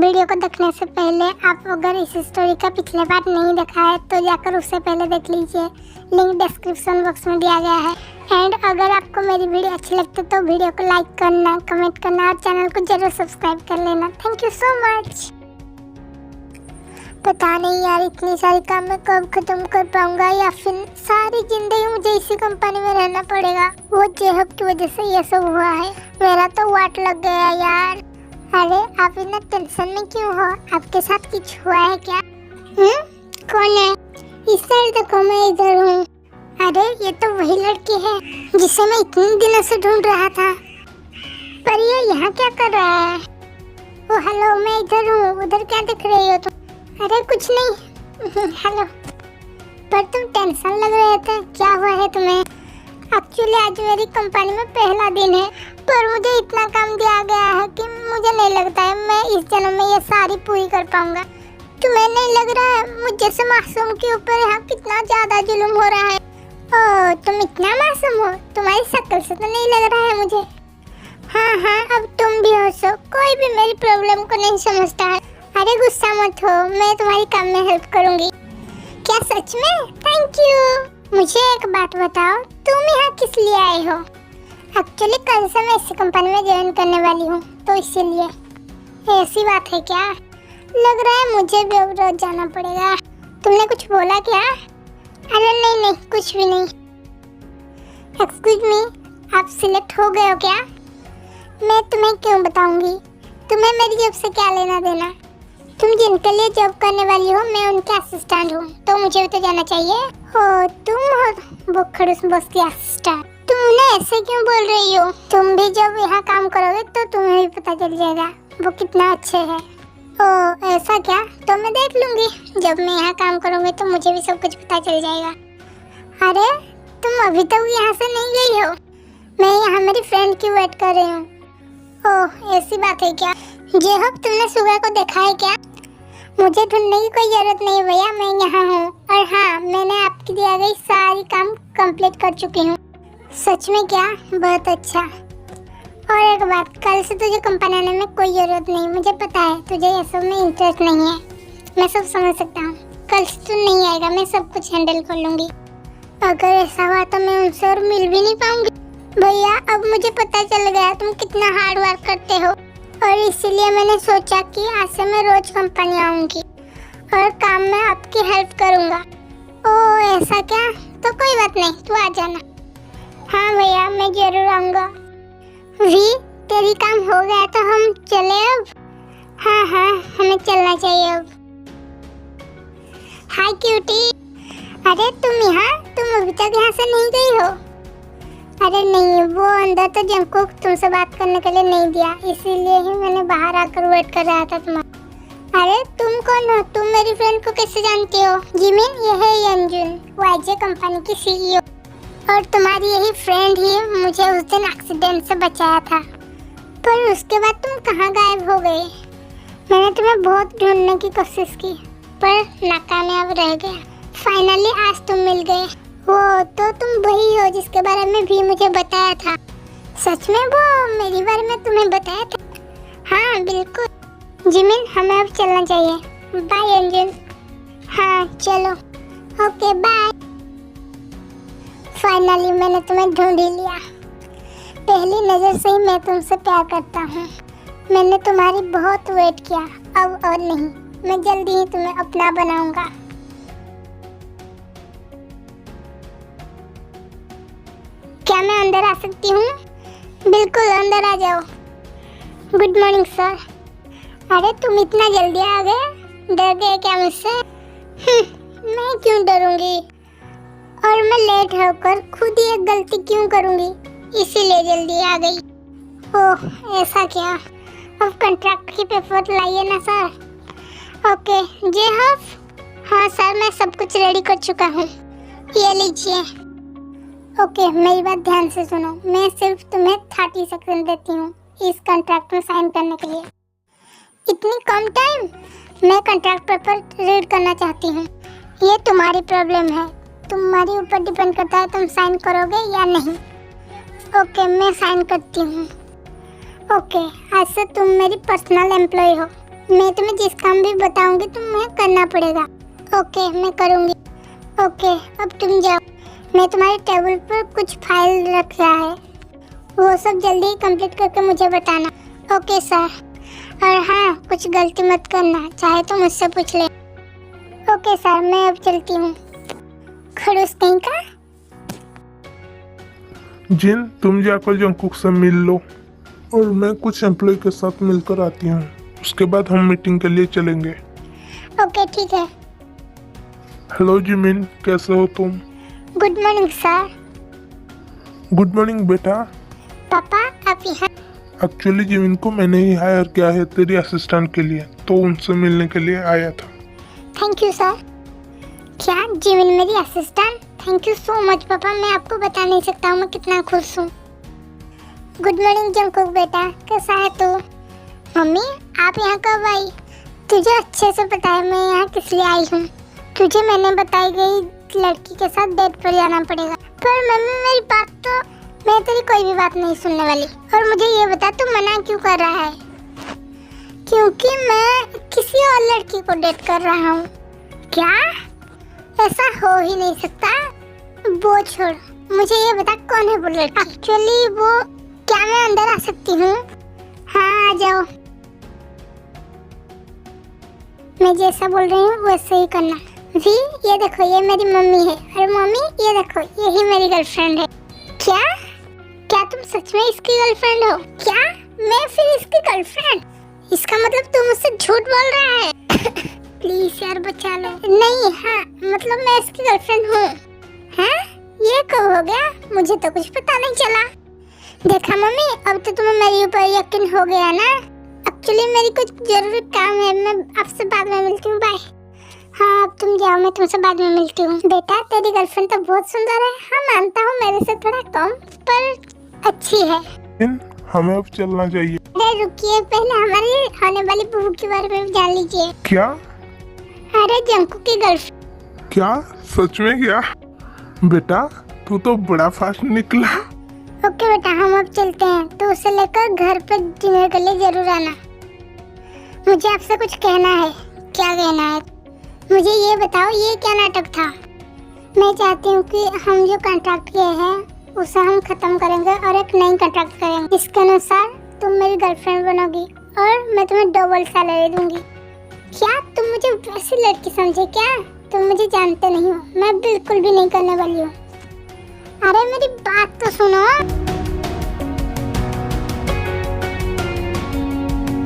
Video को देखने से पहले आप अगर इस स्टोरी का पिछले पार्ट नहीं देखा है तो जाकर उससे पहले देख लीजिए, लिंक डिस्क्रिप्शन बॉक्स में दिया गया है। एंड अगर आपको मेरी वीडियो अच्छी लगती तो वीडियो को लाइक करना, कमेंट करना और चैनल को जरूर सब्सक्राइब कर लेना। Thank you so much. पता नहीं यार, इतनी सारी काम मैं कब खत्म कर पाऊंगा या फिर सारी जिंदगी मुझे इसी कंपनी में रहना पड़ेगा। वो जेहब की वजह से ये सब हुआ है। मेरा तो वाट लग गया यार। अरे आप इतना टेंशन में क्यों हो? आपके साथ कुछ हुआ है क्या? कौन है? इस साइड देखो, मैं इधर हूँ। अरे ये तो वही लड़की है जिसे मैं इतने दिनों से ढूंढ रहा था। पर ये यहाँ क्या कर रहा है? ओ हेलो, मैं इधर हूँ। उधर क्या देख रही हो तुम? अरे कुछ नहीं। हेलो। पर तुम टेंशन लग रहे थे, क्या हुआ है तुम्हें? एक्चुअली आज मेरी कंपनी में पहला दिन है, पर मुझे इतना काम दिया गया है कि मुझे नहीं लगता है मैं इस जन्म में ये सारी पूरी कर पाऊंगा। तुम्हें नहीं लग रहा है मुझ जैसे मासूम के ऊपर यहाँ कितना ज्यादा जुल्म हो रहा है? ओह, तुम इतना मासूम हो? तुम्हारी शक्ल से तो नहीं लग रहा है मुझे। हाँ, अब तुम भी हो सो। कोई भी मेरी प्रॉब्लम को नहीं समझता है। अरे गुस्सा मत हो, मैं तुम्हारी काम में हेल्प करूंगी। क्या सच में? Thank you. मुझे एक बात बताओ, तुम यहाँ किस लिए आए हो? एक्चुअली कल से मैं इसी कंपनी में ज्वाइन करने वाली हूँ, तो इसीलिए। ऐसी बात है क्या? लग रहा है मुझे भी अब रोज जाना पड़ेगा। तुमने कुछ बोला क्या? अरे नहीं, कुछ भी नहीं। एक्सक्यूज मी, आप सिलेक्ट हो गए हो क्या? मैं तुम्हें क्यों बताऊंगी? तुम्हें मेरी जॉब से क्या लेना देना? तुम जिनके लिए जॉब करने वाली हो, मैं उनके असिस्टेंट हूँ, तो मुझे भी तो जाना चाहिए। हो, तुम हो वो खड़ूस बॉस की असिस्टेंट। तुम उन्हें ऐसे क्यों बोल रही हो? तुम भी जब यहाँ काम करोगे तो तुम्हें भी पता चल जाएगा वो कितना अच्छे है। ओह ऐसा क्या? तो मैं देख लूंगी। जब मैं यहाँ काम करूँगी तो मुझे भी सब कुछ पता चल जाएगा। अरे तुम अभी तक यहाँ से नहीं गई हो? मैं यहाँ मेरी फ्रेंड की वेट कर रही हूँ। ओह ऐसी बात है क्या? जेहब तुमने सुबह को देखा है क्या? मुझे ढूंढने की कोई जरूरत नहीं भैया, मैं यहाँ हूँ। और हाँ, मैंने आपकी दिया गई सारी काम कंप्लीट कर चुकी हूँ। सच में क्या? बहुत अच्छा। और एक बात, कल से तुझे कंपनी आने में कोई जरूरत नहीं। मुझे पता है तुझे ये सब में इंटरेस्ट नहीं है, मैं सब समझ सकता हूँ। कल से तू नहीं आएगा, मैं सब कुछ हैंडल कर लूँगी। अगर ऐसा हुआ तो मैं उनसे और मिल भी नहीं पाऊंगी। भैया अब मुझे पता चल गया तुम कितना हार्ड वर्क करते हो, और इसीलिए मैंने सोचा कि आज से मैं रोज कंपनी आऊंगी और काम में आपकी हेल्प करूंगा। ओह ऐसा क्या? तो कोई बात नहीं, तू आ जाना। हाँ भैया, मैं जरूर आऊंगा। वी, तेरी काम हो गया तो हम चले अब? हाँ, हमें चलना चाहिए अब। हाय क्यूटी। अरे तुम यहाँ? तुम अभी तक यहाँ से नहीं गई हो? अरे नहीं, वो अंदर तो जंकुक तुमसे बात करने के लिए नहीं दिया, इसीलिए ही मैंने बाहर आकर वेट कर रहा था तुम्हारा। अरे तुम कौन हो? तुम मेरी फ्रेंड को कैसे जानती हो? जिमिन, ये है यंजुन, वाईजे कंपनी की सीईओ। और तुम्हारी यही फ्रेंड ही मुझे उस दिन एक्सीडेंट से बचाया था। पर उसके बाद तुम कहाँ गायब हो गए? मैंने तुम्हें बहुत ढूंढने की कोशिश की पर नाकामयाब रह गया। फाइनली आज तुम मिल गए। वो तो तुम वही हो जिसके बारे में भी मुझे बताया था। सच में वो मेरे बारे में तुम्हें बताया था? हाँ बिल्कुल। जिमिन, हमें अब चलना चाहिए। बाय अंजुन। हाँ चलो। Okay bye. फाइनली मैंने तुम्हें ढूंढ ही लिया। पहली नज़र से ही मैं तुमसे प्यार करता हूँ। मैंने तुम्हारी बहुत वेट किया, अब और नहीं। मैं जल्दी ही तुम्हें अपना बनाऊंगा। क्या मैं अंदर आ सकती हूँ? बिल्कुल, अंदर आ जाओ। Good morning sir. अरे तुम इतना जल्दी आ गए? डर गए क्या मुझसे? मैं क्यों डरूंगी? और मैं लेट होकर खुद ही एक गलती क्यों करूंगी? इसीलिए जल्दी आ गई। ओह ऐसा क्या? अब कॉन्ट्रैक्ट की पेपर लाइए ना सर। ओके जेहब। हाँ सर, मैं सब कुछ रेडी कर चुका हूँ, ये लीजिए। ओके मेरी बात ध्यान से सुनो, मैं सिर्फ तुम्हें 30 सेकंड देती हूँ इस कॉन्ट्रैक्ट में साइन करने के लिए। इतनी कम टाइम? मैं कॉन्ट्रैक्ट पेपर रीड करना चाहती हूँ। ये तुम्हारी प्रॉब्लम है, तुम्हारे ऊपर डिपेंड करता है तुम साइन करोगे या नहीं। ओके मैं साइन करती हूँ। ओके आज से तुम मेरी पर्सनल एम्प्लॉय हो। मैं तुम्हें जिस काम भी बताऊंगी तुम्हें करना पड़ेगा। ओके, मैं करूंगी। ओके, अब तुम जाओ। मैं तुम्हारे टेबल पर कुछ फाइल रखा है, वो सब जल्दी कंप्लीट करके मुझे बताना। Okay sir. और हाँ, कुछ गलती मत करना, चाहे तो मुझसे पूछ ले। ओके सर, मैं अब चलती हूँ। खड़ूस कहीं का। जिन, तुम जाकर जंकुक से मिल लो और मैं कुछ एम्प्लॉय के साथ मिलकर आती हूँ। उसके बाद हम मीटिंग के लिए चलेंगे। ओके ठीक है। हेलो जिमिन, कैसे हो तुम? Good morning sir. Good morning बेटा। पापा आप यहाँ? एक्चुअली जिमिन को मैंने ही हायर किया है तेरी असिस्टेंट के लिए, तो उनसे मिलने के लिए आया था। Thank you sir. क्या जिमिन मेरी assistant? Thank you so much पापा, मैं आपको बता नहीं सकता हूँ मैं कितना खुश हूँ। गुड मॉर्निंग जंकुक बेटा, कैसा है तू? मम्मी आप यहाँ कब आई? तुझे अच्छे से पता है मैं यहाँ किस लिए आई हूँ। तुझे मैंने बताई गई लड़की के साथ डेट पर जाना पड़ेगा। पर मम्मी मेरी बात तो, मैं तेरी कोई भी बात नहीं सुनने वाली। और मुझे ये बता तू मना क्यों कर रहा है? क्योंकि मैं किसी और लड़की को डेट कर रहा हूँ। क्या? ऐसा हो ही नहीं सकता। वो छोड़, मुझे ये बता कौन है वो लड़की? एक्चुअली वो, क्या मैं अंदर आ सकती हूँ? हाँ आ जाओ। मैं जैसा बोल रही हूँ वैसे ही करना। वी ये देखो, ये मेरी मम्मी है। और मम्मी ये देखो, यही मेरी गर्लफ्रेंड है। क्या? क्या तुम सच में इसकी गर्लफ्रेंड हो? क्या मैं फिर इसकी गर्लफ्रेंड? इसका मतलब तुम मुझसे झूठ बोल रहा है। प्लीज यार बचा लो। नहीं, हाँ मतलब मैं इसकी गर्लफ्रेंड हूँ। हैं? ये कब हो गया? मुझे तो कुछ पता नहीं चला। देखा मम्मी, अब तो तुम्हें मेरे ऊपर यकीन हो गया ना। एक्चुअली मेरी कुछ जरूरी काम है, मैं आपसे बाद में मिलती हूँ। बाय। हाँ अब तुम जाओ, मैं तुमसे बाद में मिलती हूँ। बेटा तेरी गर्लफ्रेंड तो बहुत सुंदर है। हाँ मानता हूँ मेरे से थोड़ा कम, पर अच्छी है। जिन, हमें अब चलना चाहिए। अरे रुकिए, पहले हमारी आने वाली बहू के बारे में जान लीजिए। क्या? अरे जंकू की गर्लफ्रेंड। क्या? सच में क्या? बेटा तू तो बड़ा फास्ट निकला। ओके बेटा, हम अब चलते हैं। तो उसे लेकर घर पर डिनर के लिए जरूर आना। मुझे आपसे कुछ कहना है। क्या कहना है? मुझे ये बताओ, ये क्या नाटक था? मैं चाहती हूँ कि हम जो कॉन्ट्रैक्ट किए हैं उसे हम खत्म करेंगे और एक नई कॉन्ट्रैक्ट करेंगे। इसके अनुसार तुम मेरी गर्लफ्रेंड बनोगी और मैं तुम्हें डबल सैलरी दूंगी। क्या तुम मुझे वैसी लड़की समझे क्या? तुम मुझे जानते नहीं हो, मैं बिल्कुल भी नहीं करने वाली हूँ। अरे मेरी बात तो सुनो।